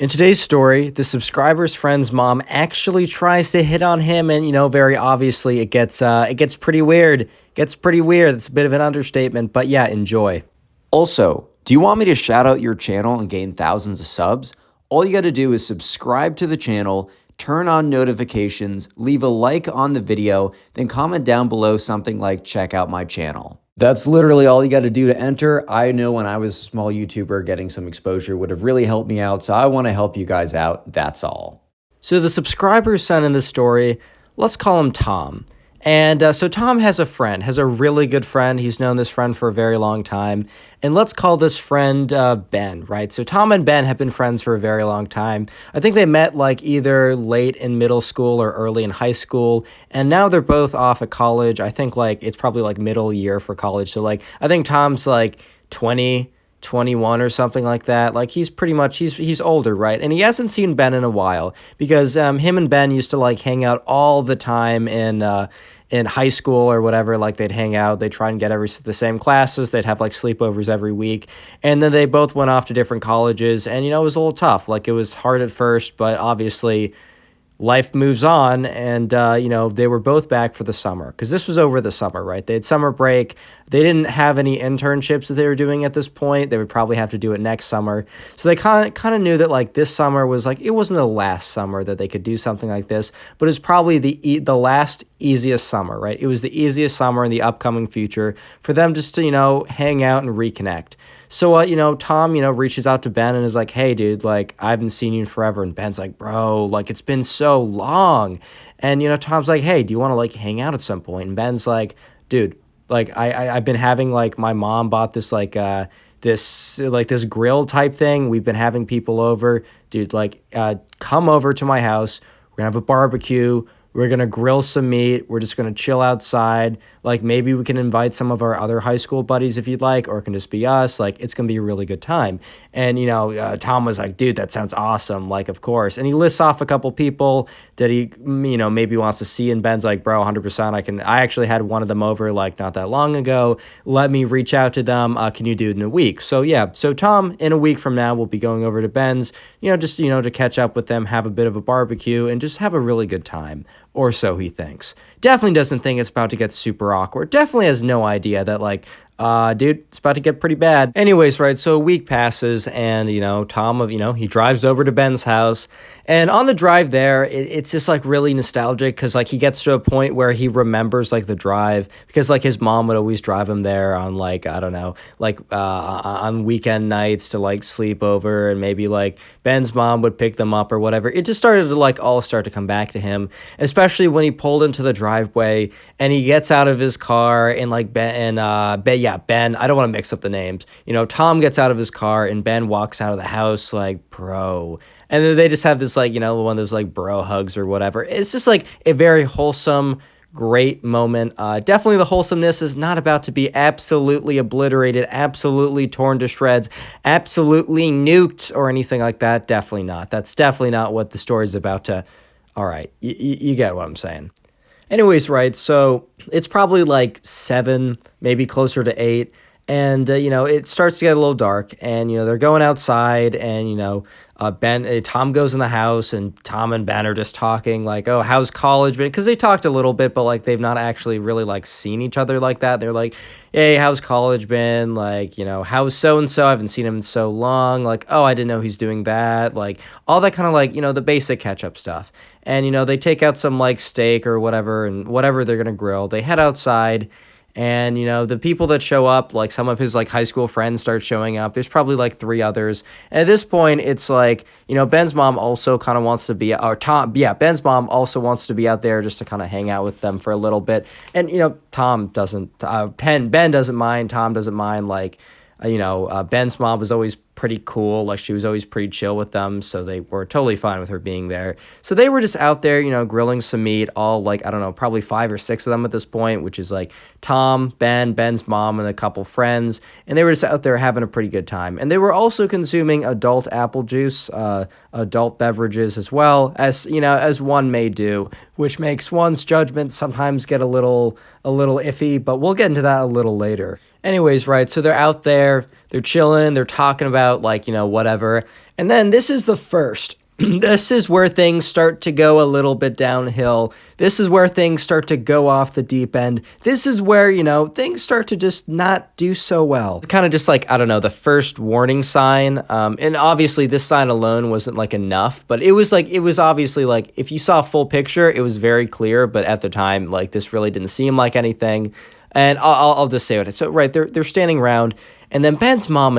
In today's story, the subscriber's friend's mom actually tries to hit on him, and very obviously it gets pretty weird. Gets pretty weird. It's a bit of an understatement, but yeah, enjoy. Also, do you want me to shout out your channel and gain thousands of subs? All you got to do is subscribe to the channel, turn on notifications, leave a like on the video, then comment down below something like check out my channel. That's literally all you got to do to enter. I know when I was a small YouTuber, getting some exposure would have really helped me out, so I want to help you guys out. That's all. So the subscriber's son in this story, let's call him Tom. And so Tom has a really good friend. He's known this friend for a very long time. And let's call this friend Ben, right? So Tom and Ben have been friends for a very long time. I think they met like either late in middle school or early in high school. And now they're both off at college. I think like it's probably like middle year for college. So like I think Tom's like 20, 21 or something like that. Like he's pretty much, he's older, right? And he hasn't seen Ben in a while because him and Ben used to like hang out all the time in high school or whatever. Like they'd hang out, they'd try and get the same classes, they'd have like sleepovers every week. And then they both went off to different colleges, and it was a little tough. Like it was hard at first, but obviously life moves on, and they were both back for the summer because this was over the summer, right? They had summer break. They didn't have any internships that they were doing at this point. They would probably have to do it next summer. So they kind of knew that like this summer was like, it wasn't the last summer that they could do something like this, but it was probably the last easiest summer, right? It was the easiest summer in the upcoming future for them just to hang out and reconnect. So, Tom, reaches out to Ben and is like, hey, dude, like, I haven't seen you in forever. And Ben's like, bro, like, it's been so long. And, Tom's like, hey, do you want to, like, hang out at some point? And Ben's like, dude, like, I've been having, like, my mom bought this, like, this grill type thing. We've been having people over. Dude, like, come over to my house. We're going to have a barbecue. We're going to grill some meat. We're just going to chill outside. Like, maybe we can invite some of our other high school buddies if you'd like, or it can just be us. Like, it's going to be a really good time. And, Tom was like, dude, that sounds awesome. Like, of course. And he lists off a couple people that he, maybe wants to see. And Ben's like, bro, 100%. I actually had one of them over, like, not that long ago. Let me reach out to them. Can you do it in a week? So, yeah. So, Tom, in a week from now, will be going over to Ben's, just, to catch up with them, have a bit of a barbecue, and just have a really good time. Or so he thinks. Definitely doesn't think it's about to get super awkward. Definitely has no idea that, like, dude, it's about to get pretty bad. Anyways, right, so a week passes, and, Tom, he drives over to Ben's house, and on the drive there, it's just, like, really nostalgic, because, like, he gets to a point where he remembers, like, the drive, because, like, his mom would always drive him there on, like, I don't know, like, on weekend nights to, like, sleep over, and maybe, like, Ben's mom would pick them up or whatever. It just started to, like, all start to come back to him, especially when he pulled into the driveway, and he gets out of his car, and, like, Ben, I don't want to mix up the names. Tom gets out of his car, and Ben walks out of the house like, bro. And then they just have this, like, one of those, like, bro hugs or whatever. It's just, like, a very wholesome, great moment. Definitely the wholesomeness is not about to be absolutely obliterated, absolutely torn to shreds, absolutely nuked or anything like that. Definitely not. That's definitely not what the story's about to... All right, you get what I'm saying. Anyways, right, so it's probably like 7, maybe closer to 8, and, it starts to get a little dark, and, they're going outside, and, Tom goes in the house, and Tom and Ben are just talking, like, oh, how's college been? Because they talked a little bit, but, like, they've not actually really, like, seen each other like that. They're like, hey, how's college been? Like, how's so-and-so? I haven't seen him in so long. Like, oh, I didn't know he's doing that. Like, all that kind of, like, the basic catch-up stuff. And, they take out some, like, steak or whatever, and whatever they're going to grill. They head outside, and, the people that show up, like, some of his, like, high school friends start showing up. There's probably, like, 3 others. And at this point, it's like, Ben's mom also kind of wants to be, Ben's mom also wants to be out there just to kind of hang out with them for a little bit. And, Ben doesn't mind, Tom doesn't mind, like, Ben's mom was always pretty cool. Like, she was always pretty chill with them, so they were totally fine with her being there. So they were just out there, grilling some meat, all, like, I don't know, probably 5 or 6 of them at this point, which is, like, Tom, Ben's mom, and a couple friends, and they were just out there having a pretty good time. And they were also consuming adult apple juice, adult beverages as well, as one may do, which makes one's judgment sometimes get a little iffy, but we'll get into that a little later. Anyways, right, so they're out there, they're chilling, they're talking about, like, whatever, And then this is the first. This is where things start to go a little bit downhill. This is where things start to go off the deep end. This is where, things start to just not do so well. It's kind of just like, I don't know, the first warning sign. And obviously this sign alone wasn't like enough, but it was obviously like, if you saw a full picture, it was very clear. But at the time, like, this really didn't seem like anything. And I'll just say it. So, right, they're standing around, and then Ben's mom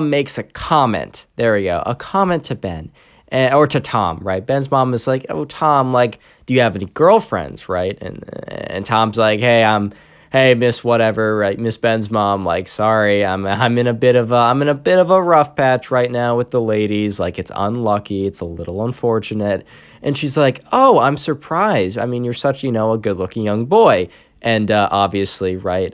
makes a comment. There we go. A comment to Ben, or to Tom, right? Ben's mom is like, "Oh, Tom, like, do you have any girlfriends?" Right? And Tom's like, "Hey, Miss whatever, right? Miss Ben's mom, like, sorry, I'm in a bit of a rough patch right now with the ladies. Like, it's unlucky. It's a little unfortunate." And she's like, "Oh, I'm surprised. I mean, you're such, a good-looking young boy." And obviously, right?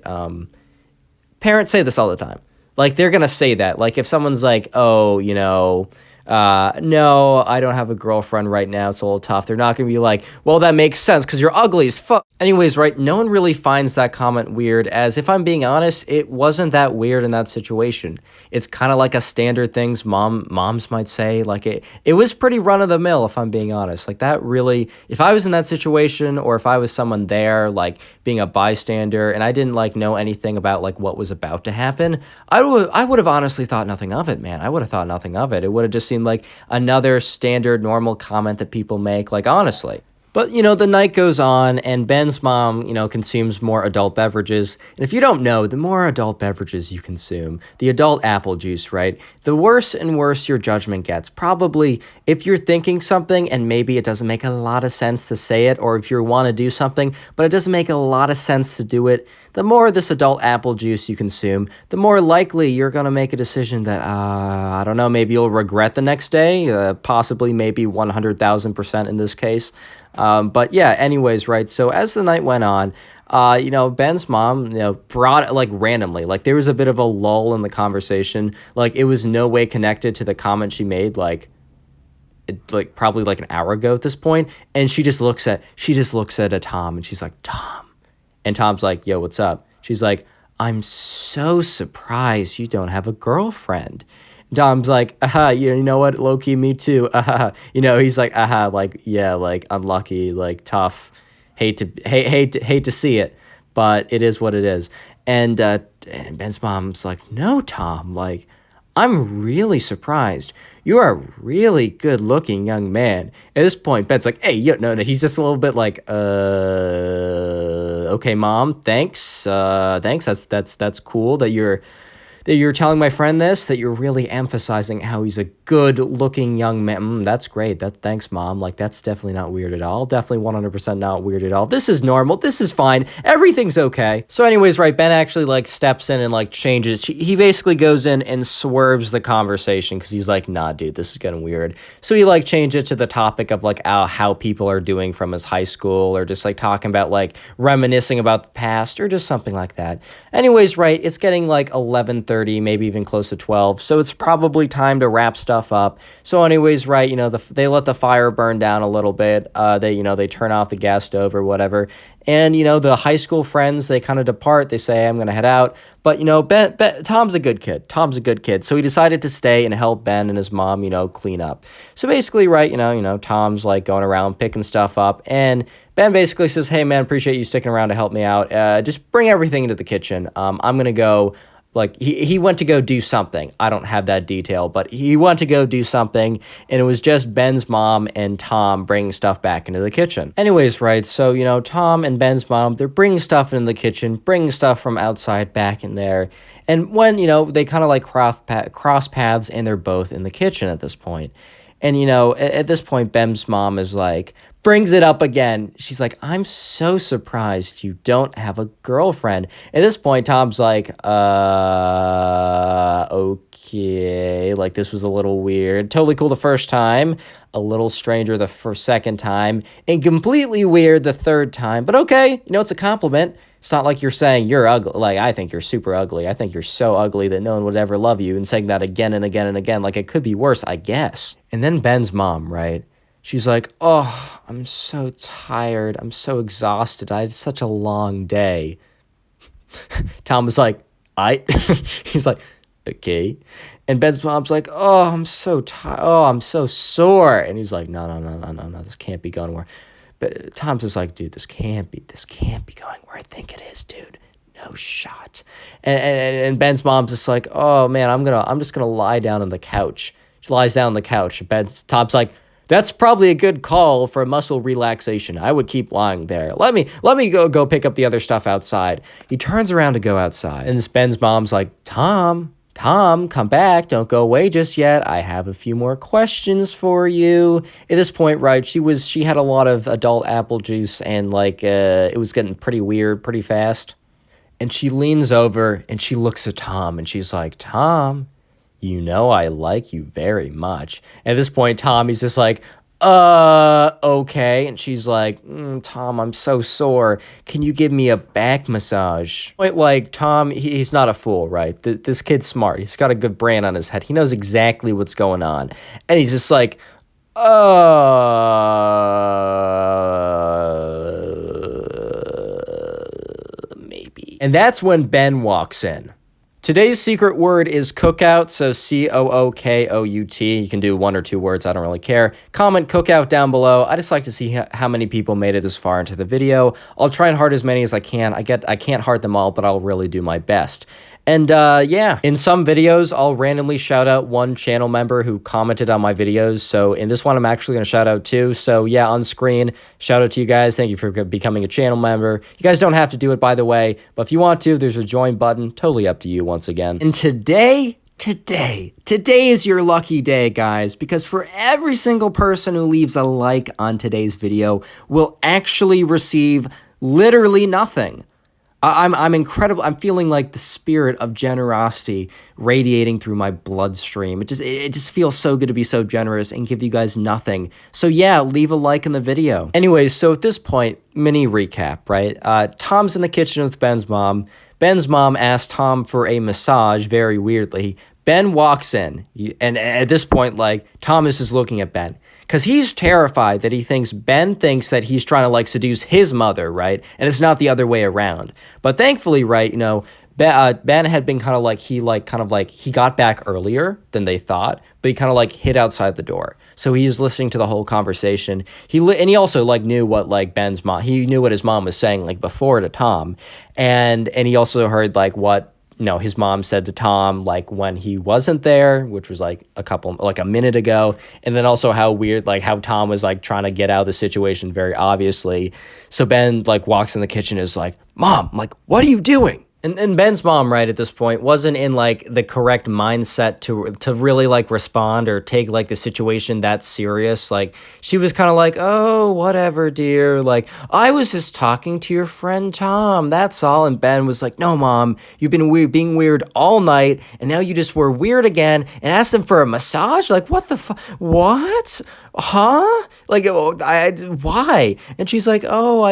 Parents say this all the time. Like, they're going to say that. Like, if someone's like, "Oh, no, I don't have a girlfriend right now. It's a little tough." They're not going to be like, "Well, that makes sense because you're ugly as fuck." Anyways, right, no one really finds that comment weird, as if I'm being honest, it wasn't that weird in that situation. It's kind of like a standard things moms might say. Like, it was pretty run-of-the-mill, if I'm being honest. Like, that really, if I was in that situation, or if I was someone there, like, being a bystander, and I didn't, like, know anything about, like, what was about to happen, I would have honestly thought nothing of it, man. I would have thought nothing of it. It would have just seemed like another standard normal comment that people make, like, honestly. But, the night goes on, and Ben's mom, consumes more adult beverages. And if you don't know, the more adult beverages you consume, the adult apple juice, right, the worse and worse your judgment gets. Probably if you're thinking something and maybe it doesn't make a lot of sense to say it, or if you want to do something, but it doesn't make a lot of sense to do it, the more this adult apple juice you consume, the more likely you're going to make a decision that, I don't know, maybe you'll regret the next day, possibly maybe 100,000% in this case. But yeah, anyways, right. So as the night went on, Ben's mom, brought it like randomly, like there was a bit of a lull in the conversation. Like it was no way connected to the comment she made, like probably like an hour ago at this point. And she just looks at a Tom, and she's like, "Tom," and Tom's like, "Yo, what's up?" She's like, "I'm so surprised you don't have a girlfriend." Dom's like, you know what, low-key, me too, he's like, like, yeah, like, unlucky, like, tough, hate to see it, but it is what it is. And Ben's mom's like, "No, Tom, like, I'm really surprised. You are a really good-looking young man." At this point, Ben's like, "Hey, no, he's just a little bit like, okay, Mom, thanks, that's cool that you're telling my friend this, that you're really emphasizing how he's a good-looking young man. That's great. Thanks, Mom. Like, that's definitely not weird at all. Definitely 100% not weird at all. This is normal. This is fine. Everything's okay." So anyways, right, Ben actually, like, steps in and, like, changes. He basically goes in and swerves the conversation because he's like, "Nah, dude, this is getting weird." So he, like, changed it to the topic of, like, how people are doing from his high school, or just, like, talking about, like, reminiscing about the past, or just something like that. Anyways, right, it's getting, like, 11:30, maybe even close to 12, so it's probably time to wrap stuff up. So anyways, right, they let the fire burn down a little bit. They turn off the gas stove or whatever, and the high school friends, they kind of depart. They say, "I'm gonna head out," but Tom's a good kid, so he decided to stay and help Ben and his mom clean up. So basically, right, Tom's like going around picking stuff up, and Ben basically says, "Hey, man, appreciate you sticking around to help me out. Just bring everything into the kitchen. I'm gonna go." Like, he went to go do something. I don't have that detail, but he went to go do something, and it was just Ben's mom and Tom bringing stuff back into the kitchen. Anyways, right, so, Tom and Ben's mom, they're bringing stuff into the kitchen, bringing stuff from outside back in there. And when, they kind of like cross paths, and they're both in the kitchen at this point. And, at this point, Ben's mom is like, brings it up again. She's like, "I'm so surprised you don't have a girlfriend." At this point, Tom's like, okay. Like, this was a little weird. Totally cool the first time. A little stranger the second time. And completely weird the third time. But okay, it's a compliment. It's not like you're saying you're ugly. Like, "I think you're super ugly. I think you're so ugly that no one would ever love you," and saying that again and again and again. Like, it could be worse, I guess. And then Ben's mom, right? She's like, "Oh, I'm so tired. I'm so exhausted. I had such a long day." Tom was like, "I," he's like, Okay. And Ben's mom's like, oh, I'm so tired. Oh, I'm so sore. And he's like, no, this can't be going where. But Tom's just like, dude, this can't be going where I think it is, dude. No shot. And Ben's mom's just like, oh man, I'm just gonna lie down on the couch. She lies down on the couch. Tom's like, that's probably a good call for muscle relaxation. I would keep lying there. Let me go pick up the other stuff outside. He turns around to go outside. And Ben's mom's like, Tom, come back. Don't go away just yet. I have a few more questions for you. At this point, right, she had a lot of adult apple juice and like it was getting pretty weird pretty fast. And she leans over and she looks at Tom and she's like, Tom, you know I like you very much. At this point, Tom, he's just like, okay. And she's like, Tom, I'm so sore. Can you give me a back massage? Like, Tom, he's not a fool, right? This kid's smart. He's got a good brain on his head. He knows exactly what's going on. And he's just like, maybe. And that's when Ben walks in. Today's secret word is cookout, so C-O-O-K-O-U-T. You can do 1 or 2 words, I don't really care. Comment cookout down below. I just like to see how many people made it this far into the video. I'll try and heart as many as I can. I can't heart them all, but I'll really do my best. And yeah, in some videos, I'll randomly shout out one channel member who commented on my videos. So in this one, I'm actually going to shout out 2. So yeah, on screen, shout out to you guys. Thank you for becoming a channel member. You guys don't have to do it, by the way, but if you want to, there's a join button. Totally up to you once again. And today is your lucky day, guys, because for every single person who leaves a like on today's video will actually receive literally nothing. I'm incredible. I'm feeling like the spirit of generosity radiating through my bloodstream. It just feels so good to be so generous and give you guys nothing. So yeah, leave a like in the video. Anyways, so at this point, mini recap, right? Tom's in the kitchen with Ben's mom. Ben's mom asked Tom for a massage very weirdly. Ben walks in, and at this point, like, Thomas is looking at Ben. Because he's terrified that Ben thinks that he's trying to, like, seduce his mother, right? And it's not the other way around. But thankfully, right, you know, Ben had been kind of like, he got back earlier than they thought, but he kind of, like, hid outside the door. So he was listening to the whole conversation. And he also, like, knew what, like, Ben's mom, he knew what his mom was saying, like, before to Tom. And he also heard, like, what, you know, his mom said to Tom, like, when he wasn't there, which was like a minute ago. And then also how weird, like, how Tom was, like, trying to get out of the situation very obviously. So Ben, like, walks in the kitchen and is like, Mom, like, what are you doing? And Ben's mom, right, at this point, wasn't in, like, the correct mindset to really, like, respond or take, like, the situation that serious. Like, she was kind of like, oh, whatever, dear. Like, I was just talking to your friend Tom, that's all. And Ben was like, no, Mom, you've been being weird all night, and now you just were weird again and asked him for a massage? Like, what the fuck? What? Huh? Like, why? And she's like, oh,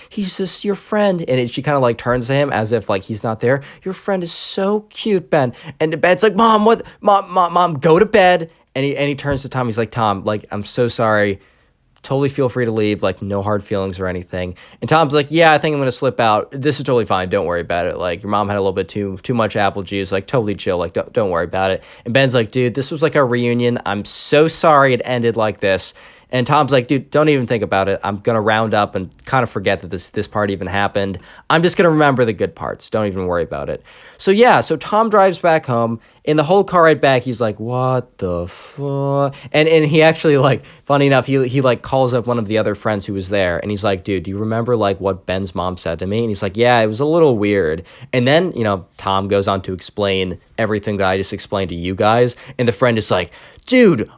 he's just your friend. And she kind of, like, turns to him as if, like, he's not there. Your friend is so cute, Ben. And Ben's like, Mom, what? Mom, go to bed. And he turns to Tom. He's like, Tom, like, I'm so sorry. Totally feel free to leave. Like, no hard feelings or anything. And Tom's like, yeah, I think I'm going to slip out. This is totally fine. Don't worry about it. Like, your mom had a little bit too much apple juice. Like, totally chill. Like, don't worry about it. And Ben's like, dude, this was like a reunion. I'm so sorry it ended like this. And Tom's like, dude, don't even think about it. I'm going to round up and kind of forget that this part even happened. I'm just going to remember the good parts. Don't even worry about it. So yeah, so Tom drives back home. In the whole car ride back, he's like, what the fuck? And he actually, like, funny enough, he like calls up one of the other friends who was there. And he's like, dude, do you remember, like, what Ben's mom said to me? And he's like, yeah, it was a little weird. And then, you know, Tom goes on to explain everything that I just explained to you guys. And the friend is like, dude,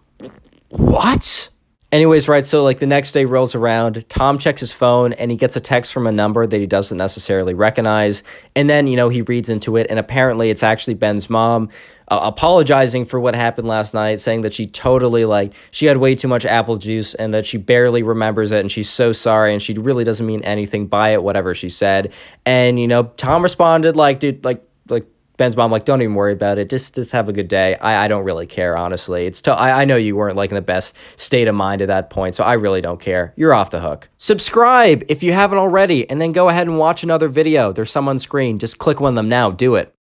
what? Anyways, right, so, like, the next day rolls around, Tom checks his phone, and he gets a text from a number that he doesn't necessarily recognize, and then, you know, he reads into it, and apparently it's actually Ben's mom apologizing for what happened last night, saying that she totally, like, she had way too much apple juice, and that she barely remembers it, and she's so sorry, and she really doesn't mean anything by it, whatever she said. And, you know, Tom responded, like, dude, like, Ben's mom, like, don't even worry about it. Just have a good day. I don't really care, honestly. I know you weren't, like, in the best state of mind at that point, so I really don't care. You're off the hook. Subscribe if you haven't already, and then go ahead and watch another video. There's some on screen. Just click one of them now. Do it.